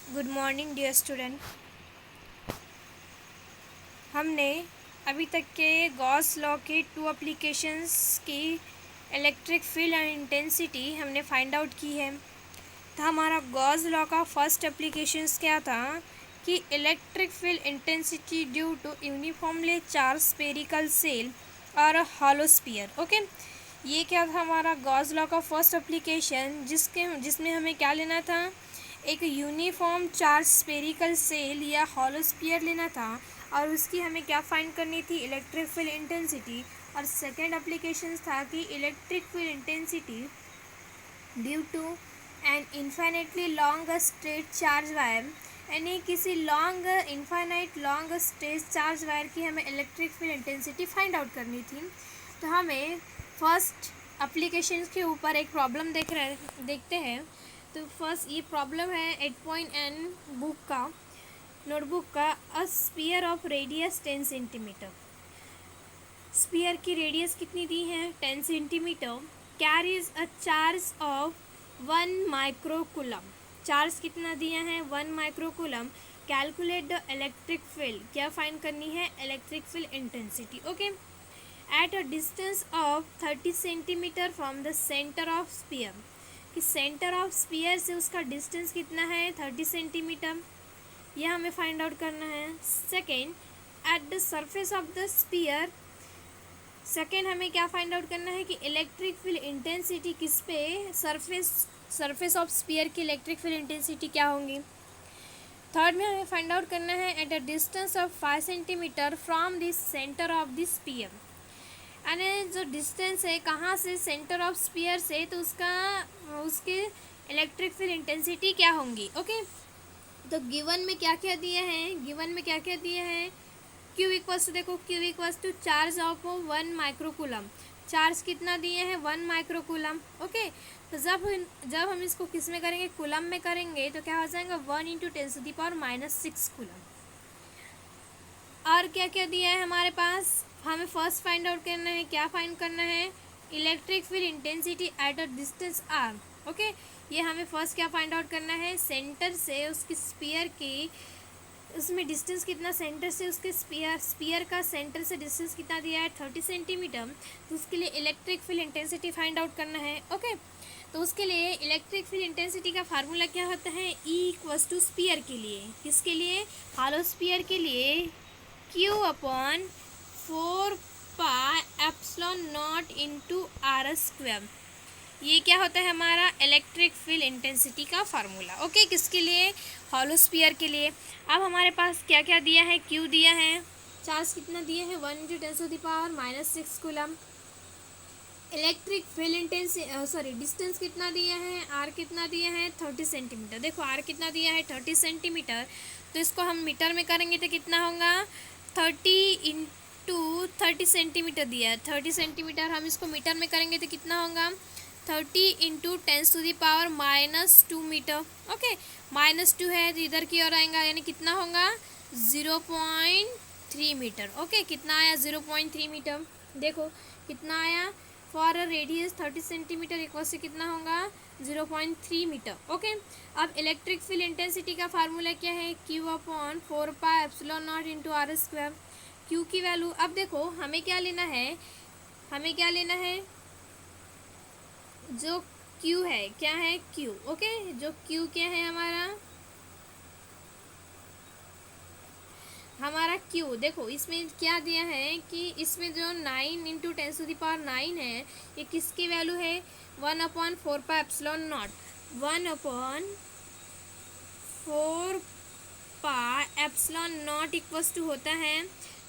Good morning dear student. हमने अभी तक के गॉस लॉ के टू एप्लीकेशंस की इलेक्ट्रिक फील्ड एंड इंटेंसिटी हमने फाइंड आउट की है। तो हमारा गॉस लॉ का फर्स्ट एप्लीकेशंस क्या था कि electric field intensity due to uniformly charge spherical shell और हॉलो स्फीयर। ओके, ये क्या था हमारा गॉस लॉ का फर्स्ट एप्लीकेशन, जिसमें हमें क्या लेना था, एक यूनिफॉर्म चार्ज स्फेरिकल सेल या हॉलो स्फीयर लेना था और उसकी हमें क्या फाइंड करनी थी, इलेक्ट्रिक फील्ड इंटेंसिटी। और सेकेंड एप्लीकेशन था कि electric field intensity due to an infinitely long straight charge wire, यानी किसी long infinite long straight charge wire की हमें electric field intensity find out करनी थी। तो हमें फर्स्ट एप्लीकेशन के ऊपर एक प्रॉब्लम देखते हैं। तो फर्स्ट ये प्रॉब्लम है 8.n बुक का, नोटबुक का। A sphere of radius 10 centimetre, sphere की रेडियस कितनी दी है, 10 centimetre, carries a charge of 1 microcoulomb. Charge कितना दिया है, 1 microcoulomb. Calculate the electric field, क्या फाइंड करनी है, electric field intensity. Okay, eight a distance of 30 centimetre from the centre of sphere, कि सेंटर ऑफ स्फीयर से उसका डिस्टेंस कितना है, 30 सेंटीमीटर, यह हमें फाइंड आउट करना है। Second, at the surface of the sphere, second हमें क्या फाइंड आउट करना है कि इलेक्ट्रिक फील्ड इंटेंसिटी किस पे, सरफेस ऑफ स्फीयर की इलेक्ट्रिक फील्ड इंटेंसिटी क्या होंगी। थर्ड में हमें फाइंड आउट करना है at a distance of 5 centimetre from the centre of the sphere, यानी जो डिस्टेंस है कहाँ से, सेंटर ऑफ स्फीयर से, तो उसके इलेक्ट्रिक फील्ड इंटेंसिटी क्या होंगी। ओके, तो गिवन में क्या क्या दिए हैं, क्यू इक्वल्स टू, देखो Q equals to charge of 1 microcoulomb, charge कितना दिए हैं, 1 माइक्रोकूलम। ओके, तो जब हम इसको किस में करेंगे, कूलम में करेंगे, तो क्या हो जाएगा, 1 × 10⁻⁻⁶ कूलम। और क्या क्या दिया है हमारे पास, हमें फर्स्ट फाइंड आउट करना है, क्या फाइंड करना है, electric field intensity at a distance R. Okay, ये हमें फर्स्ट क्या फाइंड आउट करना है, सेंटर से उसकी स्फीयर की, उसमें डिस्टेंस कितना, सेंटर से उसके स्फीयर का सेंटर से डिस्टेंस कितना दिया है, 30 सेंटीमीटर। तो उसके लिए electric field intensity find out करना है। ओके, तो उसके लिए इलेक्ट्रिक फील्ड इंटेंसिटी का फार्मूला क्या होता है, E इक्वल्स टू स्फीयर के लिए, किसके लिए, हॉलो स्फीयर के लिए, Q/4πε0 ये क्या होता है हमारा इलेक्ट्रिक फील्ड इंटेंसिटी का फार्मूला। ओके, किसके लिए, हॉलो स्फीयर के लिए। अब हमारे पास क्या क्या दिया है, क्यू दिया है, चार्ज कितना दिया है, 1 × 10⁻⁻⁶ coulomb. Electric field intensity distance कितना दिया है, आर कितना दिया है, 30 सेंटीमीटर। देखो आर कितना दिया है, 30 सेंटीमीटर, तो इसको हम मीटर में करेंगे तो कितना होगा, 30 × 30 सेंटीमीटर दिया है, 30 सेंटीमीटर, हम इसको मीटर में करेंगे तो कितना होगा, 30 × 10⁻⁻2 मीटर। ओके, -2 है तो इधर की ओर आएगा, यानी कितना होगा, 0.3 मीटर। ओके, कितना आया, 0.3 मीटर। देखो कितना आया, for a radius 30 centimetre equal से कितना होगा, 0.3 मीटर। ओके, अब इलेक्ट्रिक फील्ड इंटेंसिटी का फार्मूला क्या है, Q/4πε0 × r²। क्यू की वैल्यू, अब देखो हमें क्या लेना है, जो क्यू है, क्या है क्यू। ओके, जो क्यू क्या है हमारा क्यू, देखो इसमें क्या दिया है कि इसमें जो 9 × 10⁹ है, ये किसकी वैल्यू है, 1/4πε0, 1/4πε0 इक्वल्स टू होता है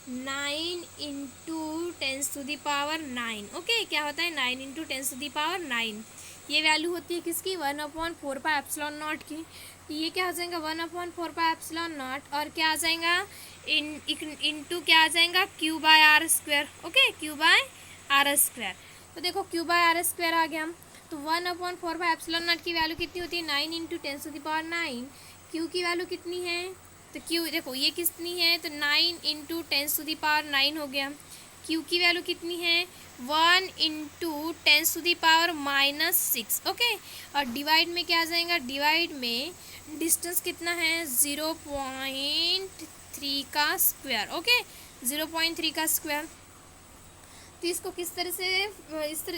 9 × 10⁹। ओके, क्या होता है, 9 × 10⁹, ये वैल्यू होती है किसकी, 1/4πε0 की। तो ये क्या हो जाएगा, 1/4πε0, और क्या आ जाएगा, इंटू क्या आ जाएगा, Q/r²। Okay, Q/r²। तो देखो Q/r² आ गया, तो 1/4πε0 की वैल्यू कितनी होती है, 9 × 10⁹। क्यू की वैल्यू कितनी है, तो क्यू देखो ये कितनी है, तो 9 × 10⁹ हो गया। क्यू की वैल्यू कितनी है 1 इंटू 10⁻⁻6। ओके, और डिवाइड में क्या आ जाएगा, डिवाइड में डिस्टेंस कितना है 0.3 का स्क्वायर। ओके, 0.3 का स्क्वायर। तो इसको किस तरह से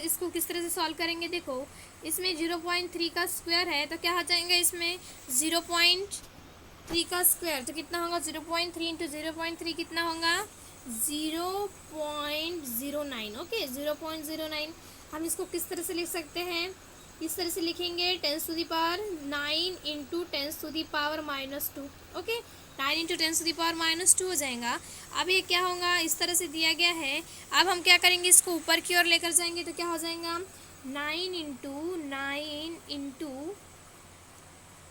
इसको किस तरह से सॉल्व करेंगे, देखो इसमें 0.3 का स्क्वायर है तो क्या आ जाएगा इसमें 0.3 का स्क्वायर, तो कितना होगा 0.3 इंटू 0.3 कितना होगा 0.09। ओके, 0.09। हम इसको किस तरह से लिख सकते हैं, इस तरह से लिखेंगे 10⁻9 इंटू 10⁻²। ओके, 9 इंटू 10⁻² हो जाएगा। अब ये क्या होगा, इस तरह से दिया गया है। अब हम क्या करेंगे, इसको ऊपर की ओर लेकर जाएंगे तो क्या हो जाएगा 9 into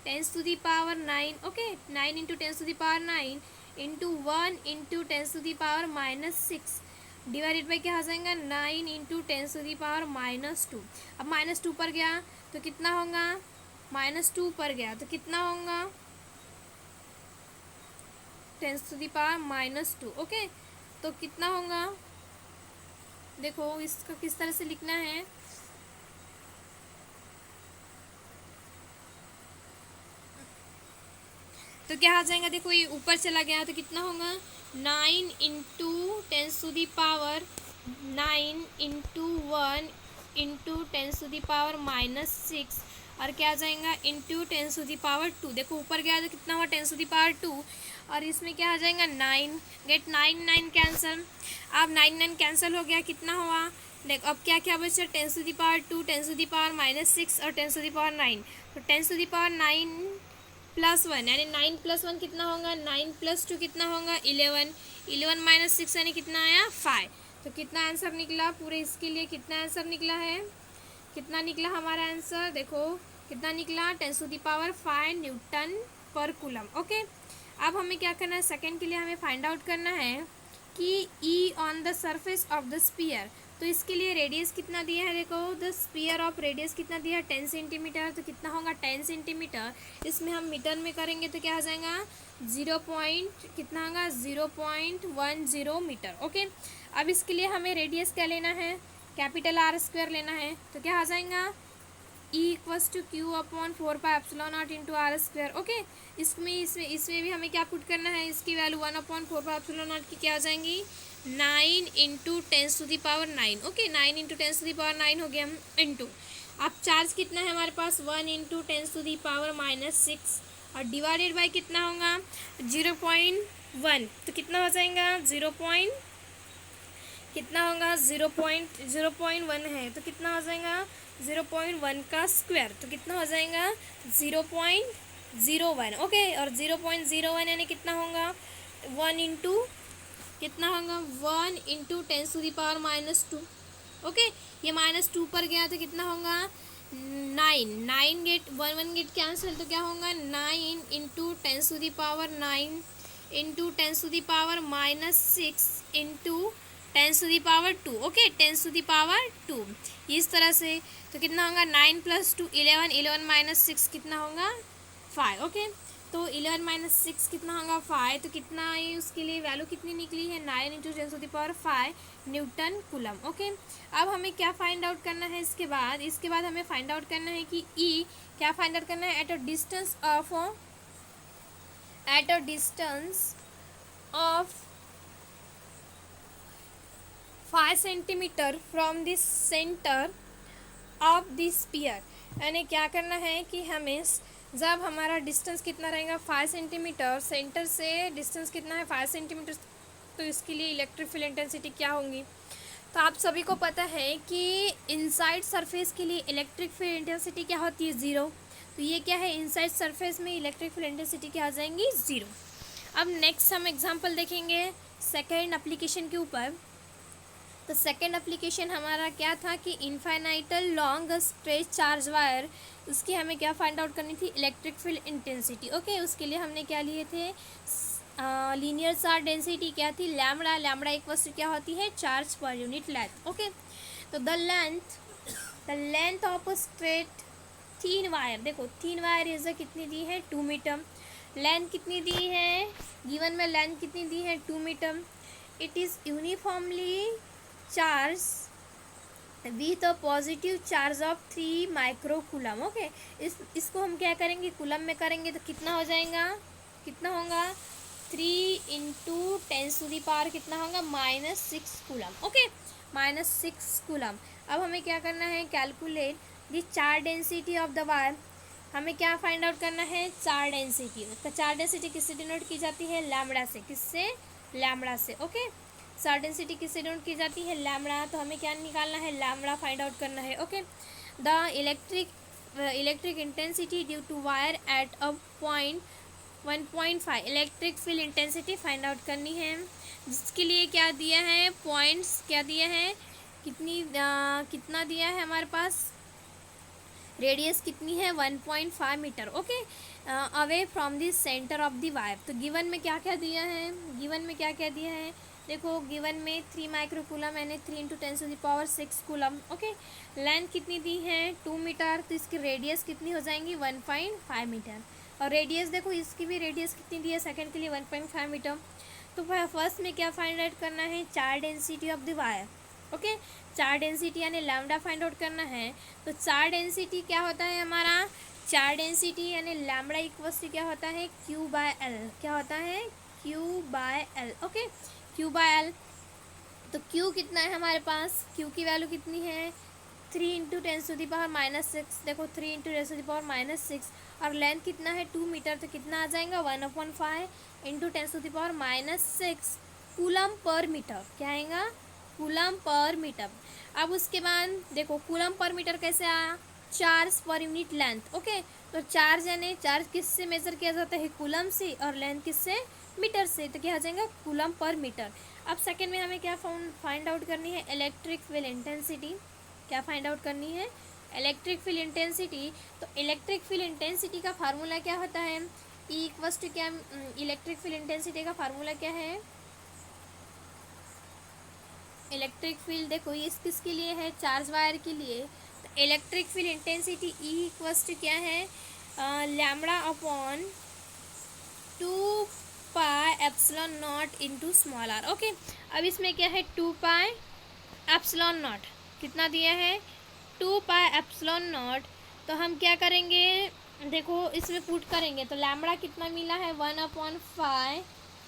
10⁻9। Okay, 9 into 10⁻9 into 1 into 10⁻⁻6 divided by क्या हो जाएगा 9 इंटू 10⁻²। अब -2 पर गया तो कितना होगा, -2 पर गया तो कितना होगा 10⁻²। ओके, तो कितना होगा, देखो इसको किस तरह से लिखना है, तो क्या आ जाएगा, देखो ये ऊपर चला गया तो कितना होगा 9 इंटू 10⁻9 इंटू 1 इंटू 10⁻⁻6 और क्या आ जाएगा इंटू 10⁻²। देखो ऊपर गया तो कितना हुआ 10⁻², और इसमें क्या आ जाएगा 9। Get 9 9 cancel. अब 9 9 कैंसिल हो गया, कितना हुआ, देखो अब क्या क्या बचा 10⁻², 10⁻⁻6 और 10⁻9। तो 10⁻9 +1 यानी 9 + 1 कितना होगा 9 + 2 कितना होगा 11। 11 - 6 यानी कितना आया 5। तो कितना आंसर निकला पूरे इसके लिए, कितना आंसर निकला है, कितना निकला हमारा आंसर, देखो कितना निकला 10⁵ न्यूटन पर कूलम। ओके, अब हमें क्या करना है, सेकंड के लिए हमें फाइंड आउट करना है कि E on the surface of the sphere. तो इसके लिए रेडियस कितना दिया है, देखो द स्पीयर ऑफ रेडियस कितना दिया है 10 सेंटीमीटर। तो कितना होगा 10 सेंटीमीटर, इसमें हम मीटर में करेंगे तो क्या आ जाएगा 0 पॉइंट कितना होगा 0.10 मीटर। ओके, अब इसके लिए हमें रेडियस क्या लेना है, कैपिटल R² लेना है। तो क्या आ जाएगा E = Q/4πε0 into R²। Okay, इसमें भी हमें क्या पुट करना है, इसकी वैल्यू 1/4πε0 की क्या आ जाएंगी 9 इंटू 10⁹। ओके, 9 इंटू 10⁹ हो गया इंटू। अब चार्ज कितना है हमारे पास 1 इंटू 10⁻⁻6 और डिवाइडेड बाई कितना होगा 0.1। तो कितना हो जाएगा 0. कितना होगा 0.1 है तो कितना हो जाएगा 0.1 का स्क्वायर। तो कितना हो जाएगा 0.01। ओके, और 0.01 यानी कितना होगा 1 इंटू कितना होगा 1 इंटू 10⁻²। ओके, ये -2 पर गया तो कितना होगा 9 गेट 1 गेट कैंसिल। तो क्या होगा 9 इंटू 10⁻9 इंटू 10⁻⁻6 इंटू 10⁻²। ओके, 10⁻², इस तरह से। तो कितना होगा 9 + 2 11, 11 - 6 कितना होगा 5। ओके, तो 11 - 6 कितना होगा 5। तो कितना है उसके लिए वैल्यू कितनी निकली है 9 इंटू 10⁵ न्यूटन कूलम। ओके, अब हमें क्या फाइंड आउट करना है, इसके बाद हमें फाइंड आउट करना है कि ई क्या फाइंड आउट करना है at a distance of 5 centimetre from the centre of the sphere. यानी क्या करना है कि हमें जब हमारा डिस्टेंस कितना रहेगा 5 सेंटीमीटर, सेंटर से डिस्टेंस कितना है 5 सेंटीमीटर, तो इसके लिए इलेक्ट्रिक फील्ड इंटेंसिटी क्या होंगी। तो आप सभी को पता है कि इनसाइड सरफेस के लिए इलेक्ट्रिक फील्ड इंटेंसिटी क्या होती है 0। तो ये क्या है इनसाइड सरफेस में इलेक्ट्रिक फील्ड इंटेंसिटी क्या आ जाएंगी 0। अब नेक्स्ट हम एग्जांपल देखेंगे सेकेंड एप्लीकेशन के ऊपर। तो सेकेंड एप्लीकेशन हमारा क्या था कि इनफाइनाइटल लॉन्ग स्ट्रेच चार्ज वायर, उसकी हमें क्या फाइंड आउट करनी थी इलेक्ट्रिक फील्ड इंटेंसिटी। ओके, उसके लिए हमने क्या लिए थे लीनियर चार्ज डेंसिटी क्या थी लैम्बडा। लैम्बडा एक वस्तु क्या होती है charge per unit length. Okay, तो the length of straight thin wire, देखो थीन वायर इज कितनी दी है 2 मीटर। लेंथ कितनी दी है गिवन में, लेंथ कितनी दी है 2 metre. It is uniformly charge with a positive charge of 3 microcoulomb. Okay, इसको हम क्या करेंगे, कूलम में करेंगे तो कितना हो जाएगा, कितना होगा 3 × 10⁻⁻, कितना होगा -6 कूलम। Okay, -6 coulomb. अब हमें क्या करना है, calculate the charge density of the wire. हमें क्या फाइंड आउट करना है, चार्ज डेंसिटी। तो चार्ज डेंसिटी किससे डिनोट की जाती है, लैम्बडा से। किससे, लैम्बडा से। ओके, चार्ज डेंसिटी किससे डिनोट की जाती है, लैम्बडा। तो हमें क्या निकालना है, लैम्बडा फाइंड आउट करना है। Okay, the electric intensity due to wire at a point 1.5, electric field intensity find out करनी है, जिसके लिए क्या दिया है, पॉइंट्स क्या दिया है, कितना दिया है हमारे पास, रेडियस कितनी है 1.5 metre. Okay, away from the centre of the wire. तो गिवन में क्या क्या दिया है, गिवन में क्या क्या दिया है, देखो गिवन में 3 माइक्रोकूलम यानी 3 × 10⁻⁶ कूलम। ओके, लेंथ कितनी दी है 2 मीटर, तो इसकी रेडियस कितनी हो जाएंगी 1.5 मीटर। और रेडियस देखो, इसकी भी रेडियस कितनी दी है सेकंड के लिए 1.5 मीटर। तो फर्स्ट में क्या फाइंड आउट करना है, charge density of the wire. Okay, charge density यानी लैम्बडा फाइंड आउट करना है। तो चार्ज डेंसिटी क्या होता है हमारा, चार्ज डेंसिटी यानी लैम्बडा इक्वल्स टू क्या होता है, Q/L। क्या होता है, Q/L। Okay, Q/L। तो Q कितना है हमारे पास, Q की वैल्यू कितनी है 3 × 10⁻⁻6। देखो 3 × 10⁻⁻6, और लेंथ कितना है 2 मीटर, तो कितना आ जाएगा 1/5 × 10⁻⁻6 कूलम पर मीटर। क्या आएगा, कूलम पर मीटर। अब उसके बाद देखो कूलम पर मीटर कैसे आया, charge per unit length. Okay, तो चार्ज यानी चार्ज किससे मेजर किया जाता है, कूलम से, और लेंथ किससे, मीटर से। तो क्या आ जाएगा कूलम पर मीटर। अब सेकंड में हमें क्या फाइंड आउट करनी है, इलेक्ट्रिक फील्ड इंटेंसिटी। क्या फाइंड आउट करनी है, इलेक्ट्रिक फील्ड इंटेंसिटी। तो इलेक्ट्रिक फील्ड इंटेंसिटी का फार्मूला क्या होता है, ई इक्वल्स टू क्या, इलेक्ट्रिक फील्ड इंटेंसिटी का फार्मूला क्या है, इलेक्ट्रिक फील्ड देखो ये किसके लिए है, चार्ज वायर के लिए। तो electric field intensity E equals to क्या है, lambda upon 2πε0 into small r. Okay, अब इसमें क्या है 2πε0 कितना दिया है 2πε0। तो हम क्या करेंगे, देखो इसमें पुट करेंगे तो लैम्बडा कितना मिला है 1/5।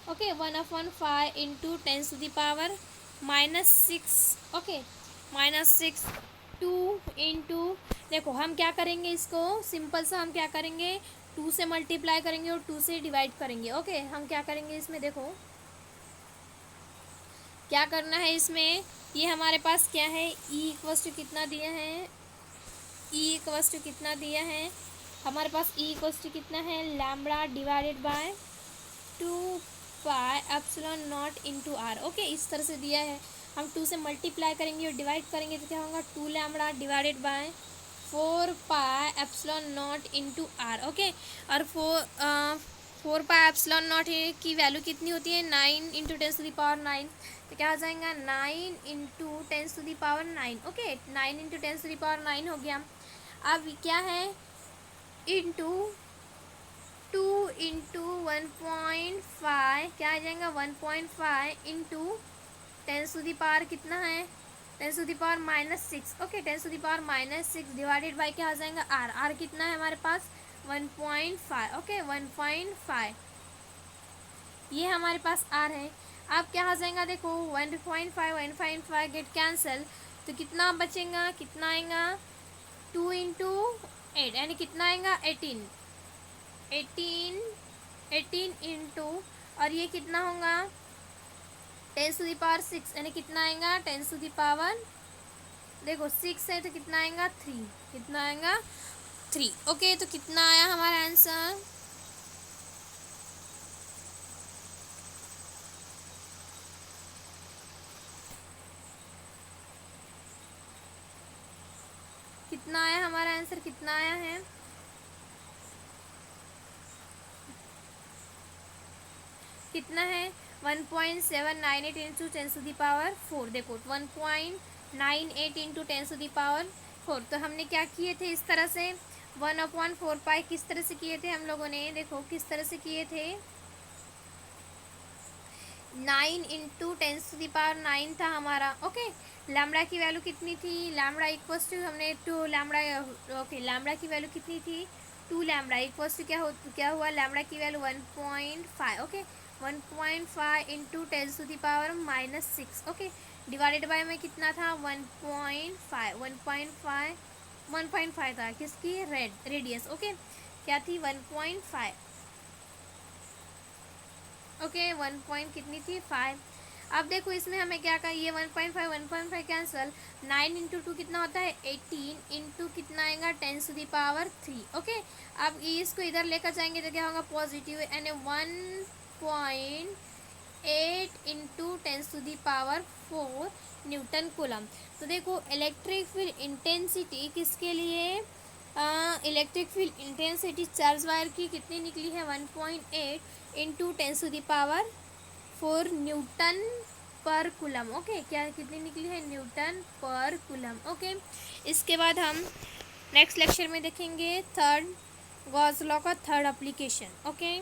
Okay, 1/5 into 10⁻⁻6। ओके, -6 2 इंटू, देखो हम क्या करेंगे, इसको सिंपल सा हम क्या करेंगे 2 से मल्टीप्लाई करेंगे और 2 से डिवाइड करेंगे। ओके, हम क्या करेंगे इसमें, देखो क्या करना है इसमें, ये हमारे पास क्या है ई इक्वल्स टू कितना दिया है, ई इक्वल्स टू कितना दिया है हमारे पास, ई इक्वल्स टू कितना है lambda divided by 2πε0 into r. Okay, इस तरह से दिया है, हम 2 से मल्टीप्लाई करेंगे और डिवाइड करेंगे तो क्या होगा 2 lambda divided by 4πε0 into r. Okay, और 4πε0 की वैल्यू कितनी होती है 9 × 10⁻⁹। तो क्या हो जाएगा 9 × 10⁻⁹। ओके, 9 × 10⁻⁹ हो गया। अब क्या है इंटू 2 इंटू 1.5, क्या आ जाएगा 1.5 इंटू 10⁻, कितना है 10⁻⁻6। ओके, 10⁻⁻6 डिवाइडेड बाय क्या आ जाएगा आर। आर कितना है हमारे पास 1.5। ओके, 1.5 ये हमारे पास आर है। अब क्या आ जाएगा, देखो 1.5 गेट कैंसिल, तो कितना बचेगा, कितना आएगा 2 इंटू 8 यानी कितना आएगा 18 इंटू, और ये कितना होगा 10⁻6 यानी कितना आएगा 10⁻, देखो 6 है तो कितना आएगा 3, कितना आएगा 3। ओके, तो कितना आया हमारा आंसर, कितना आया हमारा आंसर, कितना आया है, कितना है 1.798 इंटू 10⁻4। देखो 1.98 इंटू 10⁻4। तो हमने क्या किए थे इस तरह से 1/4 किस तरह से किए थे हम लोगों ने, देखो किस तरह से किए थे, 9 इंटू 10⁻⁹ था हमारा। ओके, लैम्बडा की वैल्यू कितनी थी? लैम्बडा इक्वल्स टू हमने 2 लैम्बडा। ओके, लैम्बडा की वैल्यू कितनी थी? 2 लैम्बडा इक्वल्स टू क्या हुआ? लैम्बडा की value 1.5। Okay, 1.5 into 10⁻⁻6। Okay, divided by में कितना था? 1.5। 1.5 था किसकी? रेडियस। ओके, क्या थी? 1.5। ओके, 1 पॉइंट कितनी थी? 5। अब देखो इसमें हमें क्या कहा? ये 1.5 कैंसल। 9 इंटू 2 कितना होता है? 18 इंटू कितना आएगा? 10⁻3। ओके, अब इसको इधर लेकर जाएंगे तो क्या होगा? पॉजिटिव, यानी 1.8 इंटू 10⁻4 न्यूटन कूलम। तो देखो इलेक्ट्रिक फील्ड इंटेंसिटी किसके लिए? Electric field intensity charge wire की कितनी निकली है? 1.8 इंटू 10⁻4 न्यूटन पर कूलम। ओके, क्या कितनी निकली है? न्यूटन पर कूलम। ओके, इसके बाद हम नेक्स्ट लेक्चर में देखेंगे थर्ड गॉस लॉ का थर्ड एप्लीकेशन। ओके।